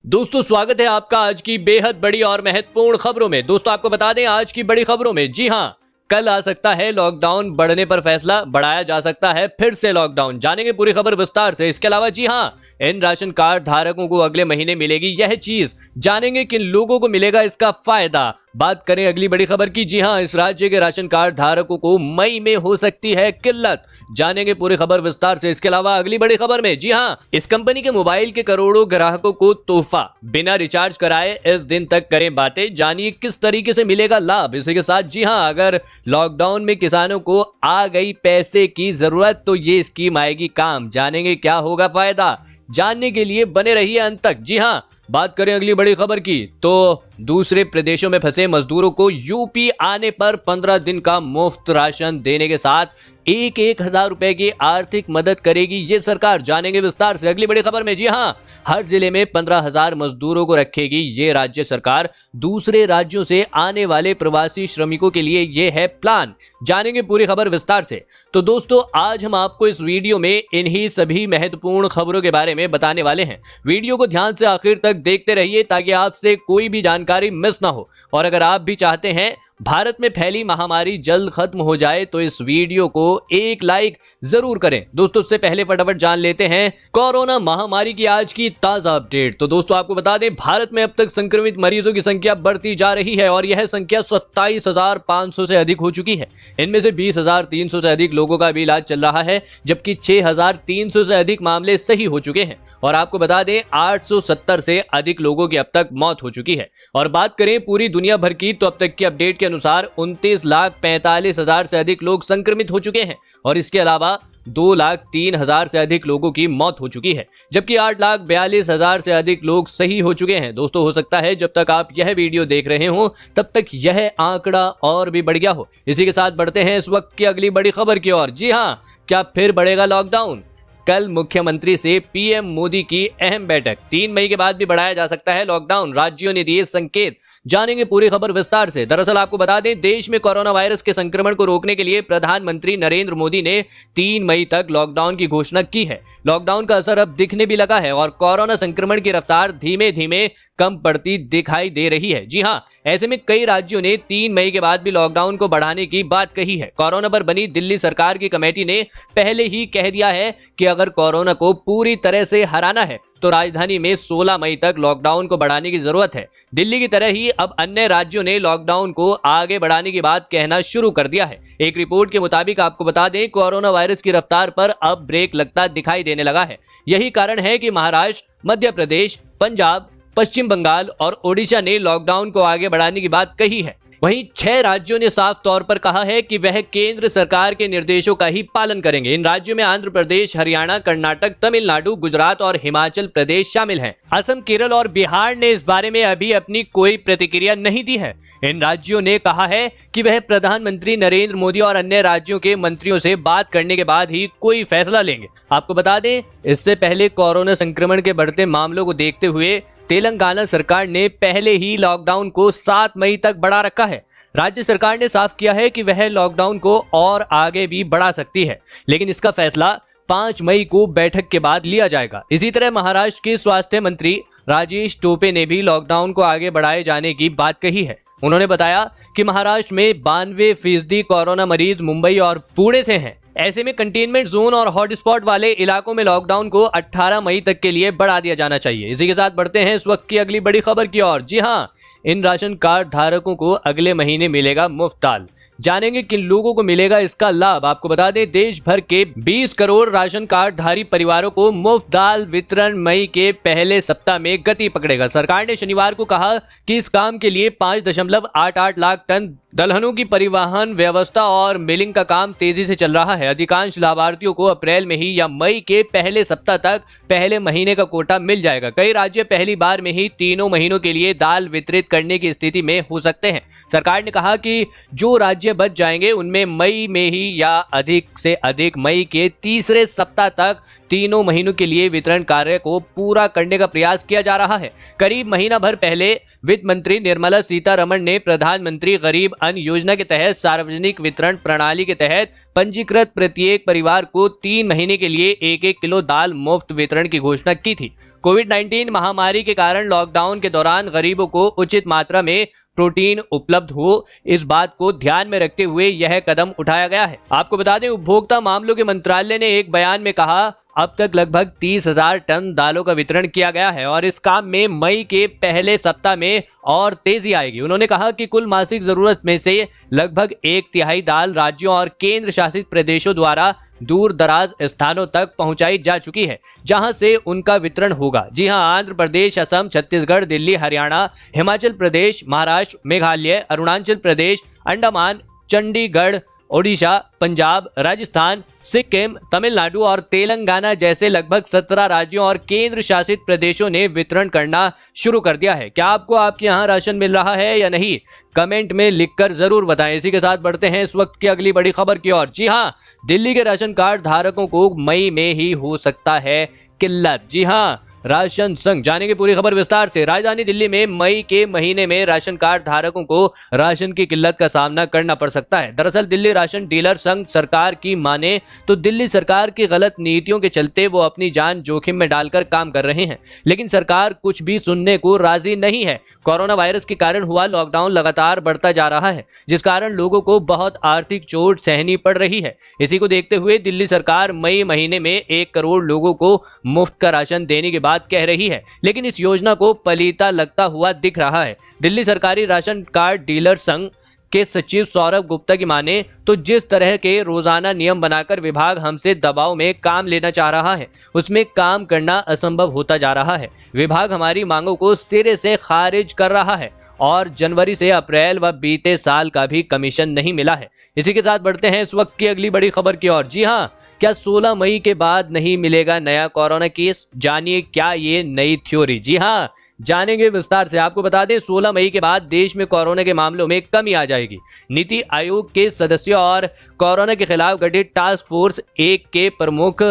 दोस्तों स्वागत है आपका आज की बेहद बड़ी और महत्वपूर्ण खबरों में। दोस्तों आपको बता दें आज की बड़ी खबरों में, जी हां, कल आ सकता है लॉकडाउन बढ़ने पर फैसला, बढ़ाया जा सकता है फिर से लॉकडाउन। जानेंगे पूरी खबर विस्तार से। इसके अलावा जी हां, इन राशन कार्ड धारकों को अगले महीने मिलेगी यह चीज, जानेंगे किन लोगों को मिलेगा इसका फायदा। बात करें अगली बड़ी खबर की, जी हां, इस राज्य के राशन कार्ड धारकों को मई में हो सकती है किल्लत, जानेंगे पूरी खबर विस्तार से। इसके अलावा अगली बड़ी खबर में, जी हां, इस कंपनी के मोबाइल के करोड़ों ग्राहकों को तोहफा, बिना रिचार्ज कराए इस दिन तक करें बातें, जानिए किस तरीके से मिलेगा लाभ। इसी के साथ जी हां, अगर लॉकडाउन में किसानों को आ गई पैसे की जरूरत तो ये स्कीम आएगी काम, जानेंगे क्या होगा फायदा। जानने के लिए बने रहिए अंत तक। जी हां, बात करें अगली बड़ी खबर की तो दूसरे प्रदेशों में फंसे मजदूरों को यूपी आने पर 15 दिन का मुफ्त राशन देने के साथ 1,000 रुपए की आर्थिक मदद करेगी ये सरकार, जानेंगे विस्तार से अगली बड़ी खबर में। जी हां, हर जिले में 15,000 मजदूरों को रखेगी ये राज्य सरकार, दूसरे राज्यों से आने वाले प्रवासी श्रमिकों के लिए ये है प्लान, जानेंगे पूरी खबर विस्तार से। तो दोस्तों आज हम आपको इस वीडियो में इन्हीं सभी महत्वपूर्ण खबरों के बारे में बताने वाले हैं। वीडियो को ध्यान से आखिर तक देखते रहिए ताकि आपसे कोई भी जानकारी मिस ना हो। और अगर आप भी चाहते हैं भारत में फैली महामारी जल्द खत्म हो जाए तो इस वीडियो को एक लाइक जरूर करें। दोस्तों उससे पहले फटाफट जान लेते हैं कोरोना महामारी की आज की ताजा अपडेट। तो दोस्तों आपको बता दें भारत में अब तक संक्रमित मरीजों की संख्या बढ़ती जा रही है और यह संख्या 27,500 से अधिक हो चुकी है। इनमें से 20,300 से अधिक लोगों का भी इलाज चल रहा है, जबकि 6,300 से अधिक मामले सही हो चुके हैं। और आपको बता दें 870 से अधिक लोगों की अब तक मौत हो चुकी है। और बात करें पूरी दुनिया भर की तो अब तक की अपडेट के अनुसार 29,45,000 से अधिक लोग संक्रमित हो चुके हैं और इसके अलावा 2,03,000 से अधिक लोगों की मौत हो चुकी है, जबकि 8,42,000 से अधिक लोग सही हो चुके हैं। दोस्तों हो सकता है जब तक आप यह वीडियो देख रहे हो तब तक यह आंकड़ा और भी बढ़ गया हो। इसी के साथ बढ़ते हैं इस वक्त की अगली बड़ी खबर की ओर। जी हां, क्या फिर बढ़ेगा लॉकडाउन? कल मुख्यमंत्री से पीएम मोदी की अहम बैठक, 3 मई के बाद भी बढ़ाया जा सकता है लॉकडाउन, राज्यों ने दिए संकेत, जानेंगे पूरी खबर विस्तार से। दरअसल आपको बता दें देश में कोरोना वायरस के संक्रमण को रोकने के लिए प्रधानमंत्री नरेंद्र मोदी ने 3 मई तक लॉकडाउन की घोषणा की है। लॉकडाउन का असर अब दिखने भी लगा है और कोरोना संक्रमण की रफ्तार धीमे धीमे कम पड़ती दिखाई दे रही है। जी हां, ऐसे में कई राज्यों ने 3 मई के बाद भी लॉकडाउन को बढ़ाने की बात कही है। कोरोना पर बनी दिल्ली सरकार की कमेटी ने पहले ही कह दिया है कि अगर कोरोना को पूरी तरह से हराना है तो राजधानी में 16 मई तक लॉकडाउन को बढ़ाने की जरूरत है। दिल्ली की तरह ही अब अन्य राज्यों ने लॉकडाउन को आगे बढ़ाने की बात कहना शुरू कर दिया है। एक रिपोर्ट के मुताबिक आपको बता दें कोरोना वायरस की रफ्तार पर अब ब्रेक लगता दिखाई देने लगा है। यही कारण है कि महाराष्ट्र, मध्य प्रदेश, पंजाब, पश्चिम बंगाल और ओडिशा ने लॉकडाउन को आगे बढ़ाने की बात कही है। वहीं 6 राज्यों ने साफ तौर पर कहा है कि वह केंद्र सरकार के निर्देशों का ही पालन करेंगे। इन राज्यों में आंध्र प्रदेश, हरियाणा, कर्नाटक, तमिलनाडु, गुजरात और हिमाचल प्रदेश शामिल हैं। असम, केरल और बिहार ने इस बारे में अभी अपनी कोई प्रतिक्रिया नहीं दी है। इन राज्यों ने कहा है कि वह प्रधानमंत्री नरेंद्र मोदी और अन्य राज्यों के मंत्रियों से बात करने के बाद ही कोई फैसला लेंगे। आपको बता दें इससे पहले कोरोना संक्रमण के बढ़ते मामलों को देखते हुए तेलंगाना सरकार ने पहले ही लॉकडाउन को 7 मई तक बढ़ा रखा है। राज्य सरकार ने साफ किया है कि वह लॉकडाउन को और आगे भी बढ़ा सकती है, लेकिन इसका फैसला 5 मई को बैठक के बाद लिया जाएगा। इसी तरह महाराष्ट्र के स्वास्थ्य मंत्री राजेश टोपे ने भी लॉकडाउन को आगे बढ़ाए जाने की बात कही है। उन्होंने बताया कि महाराष्ट्र में 92% कोरोना मरीज मुंबई और पुणे से हैं। ऐसे में कंटेनमेंट जोन और हॉटस्पॉट वाले इलाकों में लॉकडाउन को 18 मई तक के लिए बढ़ा दिया जाना चाहिए। इसी के साथ बढ़ते हैं इस वक्त की अगली बड़ी खबर की ओर। जी हां, इन राशन कार्ड धारकों को अगले महीने मिलेगा मुफ्त दाल, जानेंगे किन लोगों को मिलेगा इसका लाभ। आपको बता दें देश भर के 20 करोड़ राशन कार्ड धारी परिवारों को मुफ्त दाल वितरण मई के पहले सप्ताह में गति पकड़ेगा। सरकार ने शनिवार को कहा कि इस काम के लिए 5.88 लाख टन दलहनों की परिवहन व्यवस्था और मिलिंग का काम तेजी से चल रहा है। अधिकांश लाभार्थियों को अप्रैल में ही या मई के पहले सप्ताह तक पहले महीने का कोटा मिल जाएगा। कई राज्य पहली बार में ही तीनों महीनों के लिए दाल वितरित करने की स्थिति में हो सकते हैं। सरकार ने कहा कि जो राज्य महीने बच जाएंगे उनमें मई में ही या अधिक से अधिक मई के तीसरे सप्ताह तक तीनों महीनों के लिए वितरण कार्य को पूरा करने का प्रयास किया जा रहा है। करीब महीना भर पहले वित्त मंत्री निर्मला सीतारमण ने प्रधानमंत्री गरीब अन्न योजना के तहत सार्वजनिक वितरण प्रणाली के तहत पंजीकृत प्रत्येक परिवार को 3 महीने के लिए 1-1 किलो दाल मुफ्त वितरण की घोषणा की थी। कोविड-19 महामारी के कारण लॉकडाउन के दौरान गरीबों को उचित मात्रा में प्रोटीन उपलब्ध हो, इस बात को ध्यान में रखते हुए यह कदम उठाया गया है। आपको बता दें, उपभोक्ता मामलों के मंत्रालय ने एक बयान में कहा, अब तक लगभग 30,000 टन दालों का वितरण किया गया है और इस काम में मई के पहले सप्ताह में और तेजी आएगी। उन्होंने कहा कि कुल मासिक जरूरत में से लगभग 1/3 दाल राज्यों और केंद्र शासित प्रदेशों द्वारा दूर दराज स्थानों तक पहुंचाई जा चुकी है, जहां से उनका वितरण होगा। जी हां, आंध्र प्रदेश, असम, छत्तीसगढ़, दिल्ली, हरियाणा, हिमाचल प्रदेश, महाराष्ट्र, मेघालय, अरुणाचल प्रदेश, अंडमान, चंडीगढ़, ओडिशा, पंजाब, राजस्थान, सिक्किम, तमिलनाडु और तेलंगाना जैसे लगभग 17 राज्यों और केंद्र शासित प्रदेशों ने वितरण करना शुरू कर दिया है। क्या आपको आपके यहाँ राशन मिल रहा है या नहीं? कमेंट में लिखकर जरूर बताएं। इसी के साथ बढ़ते हैं इस वक्त की अगली बड़ी खबर की ओर। जी हाँ, दिल्ली के राशन कार्ड धारकों को मई में ही हो सकता है किल्लत। जी हाँ, राशन संघ, जानेंगे पूरी खबर विस्तार से। राजधानी दिल्ली में मई के महीने में राशन कार्ड धारकों को राशन की किल्लत का सामना करना पड़ सकता है। दरअसल दिल्ली राशन डीलर संघ सरकार की माने तो दिल्ली सरकार की गलत नीतियों के चलते वो अपनी जान जोखिम में डालकर काम कर रहे हैं, लेकिन सरकार कुछ भी सुनने को राजी नहीं है। कोरोना वायरस के कारण हुआ लॉकडाउन लगातार बढ़ता जा रहा है, जिस कारण लोगों को बहुत आर्थिक चोट सहनी पड़ रही है। इसी को देखते हुए दिल्ली सरकार मई महीने में 1 करोड़ लोगों को मुफ्त का राशन देने के बात कह रही है, लेकिन इस योजना को पलीता लगता हुआ दिख रहा है। दिल्ली सरकारी राशन कार्ड डीलर संघ के सचिव सौरभ गुप्ता की माने तो जिस तरह के रोजाना नियम बनाकर विभाग हमसे दबाव में काम लेना चाह रहा है, उसमें काम करना असंभव होता जा रहा है। विभाग हमारी मांगों को सिरे से खारिज कर रहा है और जनवरी से अप्रैल व बीते साल का भी कमीशन नहीं मिला है। इसी के साथ बढ़ते हैं इस वक्त की अगली बड़ी खबर की ओर। जी हाँ, क्या 16 मई के बाद नहीं मिलेगा नया कोरोना केस? जानिए क्या ये नई थ्योरी। जी हाँ, जानेंगे विस्तार से। आपको बता दें, 16 मई के बाद देश में कोरोना के मामलों में कमी आ जाएगी। नीति आयोग के सदस्यों और कोरोना के खिलाफ गठित टास्क फोर्स 1 के प्रमुख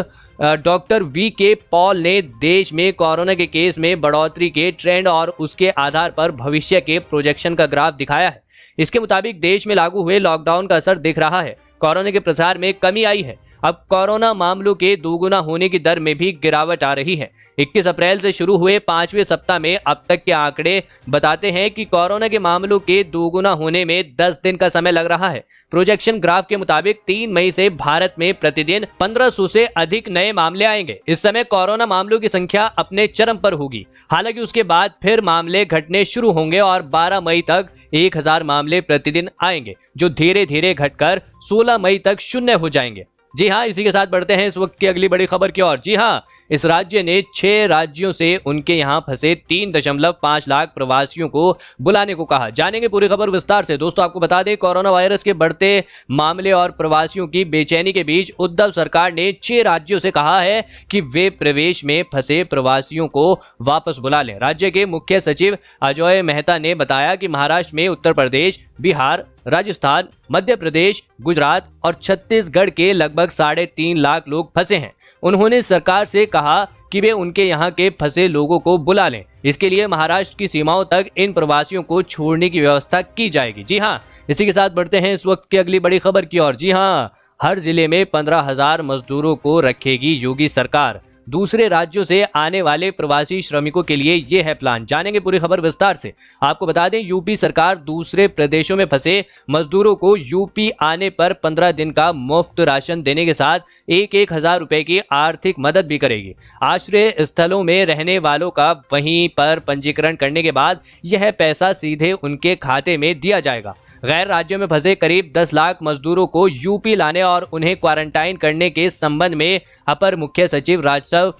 डॉक्टर वी.के. पॉल ने देश में कोरोना के केस में बढ़ोतरी के ट्रेंड और उसके आधार पर भविष्य के प्रोजेक्शन का ग्राफ दिखाया है। इसके मुताबिक देश में लागू हुए लॉकडाउन का असर दिख रहा है। कोरोना के प्रसार में कमी आई है। अब कोरोना मामलों के दोगुना होने की दर में भी गिरावट आ रही है। 21 अप्रैल से शुरू हुए 5वें सप्ताह में अब तक के आंकड़े बताते हैं कि कोरोना के मामलों के दोगुना होने में 10 दिन का समय लग रहा है। प्रोजेक्शन ग्राफ के मुताबिक 3 मई से भारत में प्रतिदिन 1500 से अधिक नए मामले आएंगे। इस समय कोरोना मामलों की संख्या अपने चरम पर होगी। हालांकि उसके बाद फिर मामले घटने शुरू होंगे और 12 मई तक 1000 मामले प्रतिदिन आएंगे, जो धीरे धीरे घटकर 16 मई तक शून्य हो जाएंगे। जी हाँ, इसी के साथ बढ़ते हैं इस वक्त की अगली बड़ी खबर की ओर। जी हाँ, इस राज्य ने 6 राज्यों से उनके यहाँ फंसे 3.5 लाख प्रवासियों को बुलाने को कहा। जानेंगे पूरी खबर विस्तार से। दोस्तों, आपको बता दें, कोरोना वायरस के बढ़ते मामले और प्रवासियों की बेचैनी के बीच उद्धव सरकार ने 6 राज्यों से कहा है कि वे प्रवेश में फंसे प्रवासियों को वापस बुला लें। राज्य के मुख्य सचिव अजय मेहता ने बताया कि महाराष्ट्र में उत्तर प्रदेश, बिहार, राजस्थान, मध्य प्रदेश, गुजरात और छत्तीसगढ़ के लगभग 3.5 लाख लोग फंसे हैं। उन्होंने सरकार से कहा कि वे उनके यहाँ के फंसे लोगों को बुला लें। इसके लिए महाराष्ट्र की सीमाओं तक इन प्रवासियों को छोड़ने की व्यवस्था की जाएगी। जी हाँ, इसी के साथ बढ़ते हैं इस वक्त की अगली बड़ी खबर की ओर। जी हाँ, हर जिले में 15,000 मजदूरों को रखेगी योगी सरकार। दूसरे राज्यों से आने वाले प्रवासी श्रमिकों के लिए ये है प्लान। जानेंगे पूरी खबर विस्तार से। आपको बता दें, यूपी सरकार दूसरे प्रदेशों में फंसे मजदूरों को यूपी आने पर 15 दिन का मुफ्त राशन देने के साथ 1,000 रुपए की आर्थिक मदद भी करेगी। आश्रय स्थलों में रहने वालों का वहीं पर पंजीकरण करने के बाद यह पैसा सीधे उनके खाते में दिया जाएगा। गैर राज्यों में फंसे करीब 10 लाख मजदूरों को यूपी लाने और उन्हें क्वारंटाइन करने के संबंध में अपर मुख्य सचिव राजस्व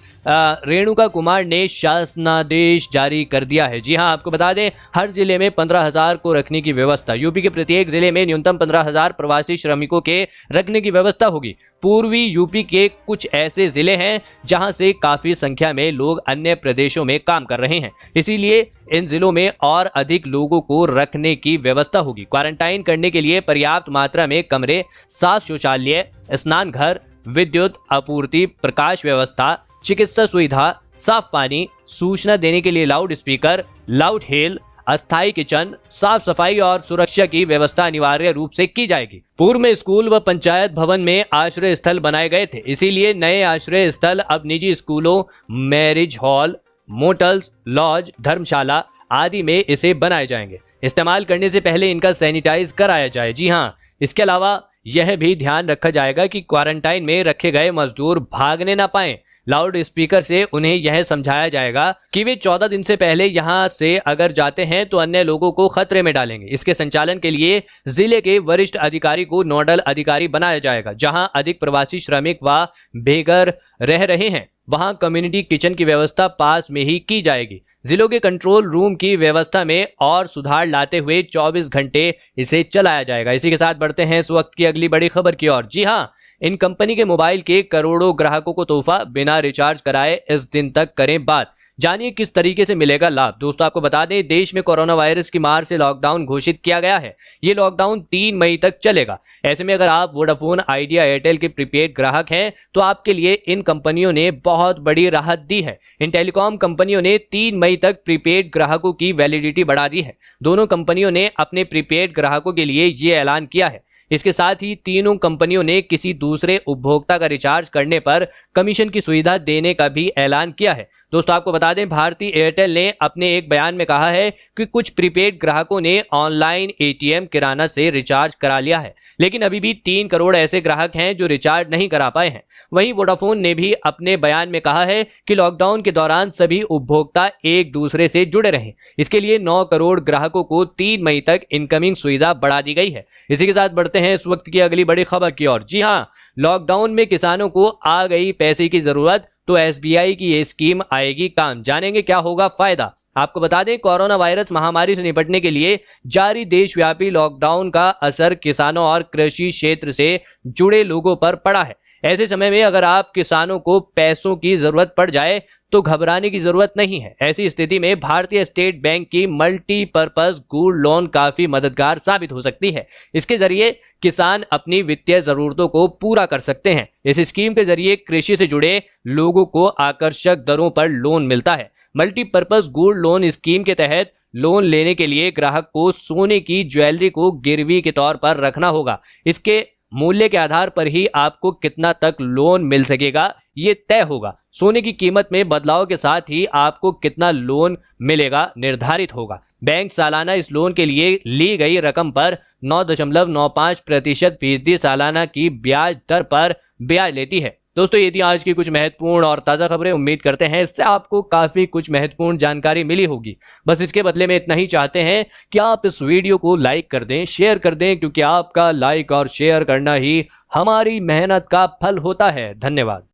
रेणुका कुमार ने शासनादेश जारी कर दिया है। जी हां, आपको बता दें हर जिले में 15,000 को रखने की व्यवस्था। यूपी के प्रत्येक जिले में न्यूनतम 15,000 प्रवासी श्रमिकों के रखने की व्यवस्था होगी। पूर्वी यूपी के कुछ ऐसे जिले हैं जहां से काफी संख्या में लोग अन्य प्रदेशों में काम कर रहे हैं, इसीलिए इन जिलों में और अधिक लोगों को रखने की व्यवस्था होगी। क्वारंटाइन करने के लिए पर्याप्त मात्रा में कमरे, साफ शौचालय, स्नान घर, विद्युत आपूर्ति, प्रकाश व्यवस्था, चिकित्सा सुविधा, साफ पानी, सूचना देने के लिए लाउड स्पीकर, लाउड हेल, अस्थायी किचन, साफ सफाई और सुरक्षा की व्यवस्था अनिवार्य रूप से की जाएगी। पूर्व में स्कूल व पंचायत भवन में आश्रय स्थल बनाए गए थे, इसीलिए नए आश्रय स्थल अब निजी स्कूलों, मैरिज हॉल, मोटल्स, लॉज, धर्मशाला आदि में इसे बनाए जाएंगे। इस्तेमाल करने से पहले इनका सैनिटाइज कराया जाए। जी हाँ, इसके अलावा यह भी ध्यान रखा जाएगा कि क्वारंटाइन में रखे गए मजदूर भागने ना पाएं। लाउड स्पीकर से उन्हें यह समझाया जाएगा कि वे 14 दिन से पहले यहां से अगर जाते हैं तो अन्य लोगों को खतरे में डालेंगे। इसके संचालन के लिए जिले के वरिष्ठ अधिकारी को नोडल अधिकारी बनाया जाएगा। जहां अधिक प्रवासी श्रमिक व बेघर रह रहे हैं वहां कम्युनिटी किचन की व्यवस्था पास में ही की जाएगी। जिलों के कंट्रोल रूम की व्यवस्था में और सुधार लाते हुए 24 घंटे इसे चलाया जाएगा। इसी के साथ बढ़ते हैं इस वक्त की अगली बड़ी खबर की ओर। जी हाँ, इन कंपनी के मोबाइल के करोड़ों ग्राहकों को तोहफा, बिना रिचार्ज कराए इस दिन तक करें बात। जानिए किस तरीके से मिलेगा लाभ। दोस्तों आपको बता दें देश में कोरोना वायरस की मार से लॉकडाउन घोषित किया गया है। ये लॉकडाउन 3 मई तक चलेगा। ऐसे में अगर आप वोडाफोन, आइडिया, एयरटेल के प्रीपेड ग्राहक हैं तो आपके लिए इन कंपनियों ने बहुत बड़ी राहत दी है। इन टेलीकॉम कंपनियों ने 3 मई तक प्रीपेड ग्राहकों की वैलिडिटी बढ़ा दी है। दोनों कंपनियों ने अपने प्रीपेड ग्राहकों के लिए ये ऐलान किया है। इसके साथ ही तीनों कंपनियों ने किसी दूसरे उपभोक्ता का रिचार्ज करने पर कमीशन की सुविधा देने का भी ऐलान किया है। दोस्तों आपको बता दें भारतीय एयरटेल ने अपने एक बयान में कहा है कि कुछ प्रीपेड ग्राहकों ने ऑनलाइन एटीएम, किराना से रिचार्ज करा लिया है, लेकिन अभी भी 3 करोड़ ऐसे ग्राहक हैं जो रिचार्ज नहीं करा पाए हैं। वहीं वोडाफोन ने भी अपने बयान में कहा है कि लॉकडाउन के दौरान सभी उपभोक्ता एक दूसरे से जुड़े रहें। इसके लिए 9 करोड़ ग्राहकों को 3 मई तक इनकमिंग सुविधा बढ़ा दी गई है। इसी के साथ बढ़ते हैं इस वक्त की अगली बड़ी खबर की ओर। जी हाँ, लॉकडाउन में किसानों को आ गई पैसे की जरूरत तो एसबीआई की ये स्कीम आएगी काम। जानेंगे क्या होगा फायदा। आपको बता दें कोरोना वायरस महामारी से निपटने के लिए जारी देशव्यापी लॉकडाउन का असर किसानों और कृषि क्षेत्र से जुड़े लोगों पर पड़ा है। ऐसे समय में अगर आप किसानों को पैसों की जरूरत पड़ जाए तो घबराने की जरूरत नहीं है। ऐसी स्थिति में भारतीय स्टेट बैंक की मल्टीपर्पज गोल्ड लोन काफी मददगार साबित हो सकती है। इसके जरिए किसान अपनी वित्तीय जरूरतों को पूरा कर सकते हैं। इस स्कीम के जरिए कृषि से जुड़े लोगों को आकर्षक दरों पर लोन मिलता है। मल्टीपर्पज गोल्ड लोन स्कीम के तहत लोन लेने के लिए ग्राहक को सोने की ज्वेलरी को गिरवी के तौर पर रखना होगा। इसके मूल्य के आधार पर ही आपको कितना तक लोन मिल सकेगा ये तय होगा। सोने की कीमत में बदलाव के साथ ही आपको कितना लोन मिलेगा निर्धारित होगा। बैंक सालाना इस लोन के लिए ली गई रकम पर 9.95% फीसदी सालाना की ब्याज दर पर ब्याज लेती है। दोस्तों ये थी आज की कुछ महत्वपूर्ण और ताज़ा खबरें। उम्मीद करते हैं इससे आपको काफ़ी कुछ महत्वपूर्ण जानकारी मिली होगी। बस इसके बदले में इतना ही चाहते हैं कि आप इस वीडियो को लाइक कर दें, शेयर कर दें, क्योंकि आपका लाइक और शेयर करना ही हमारी मेहनत का फल होता है। धन्यवाद।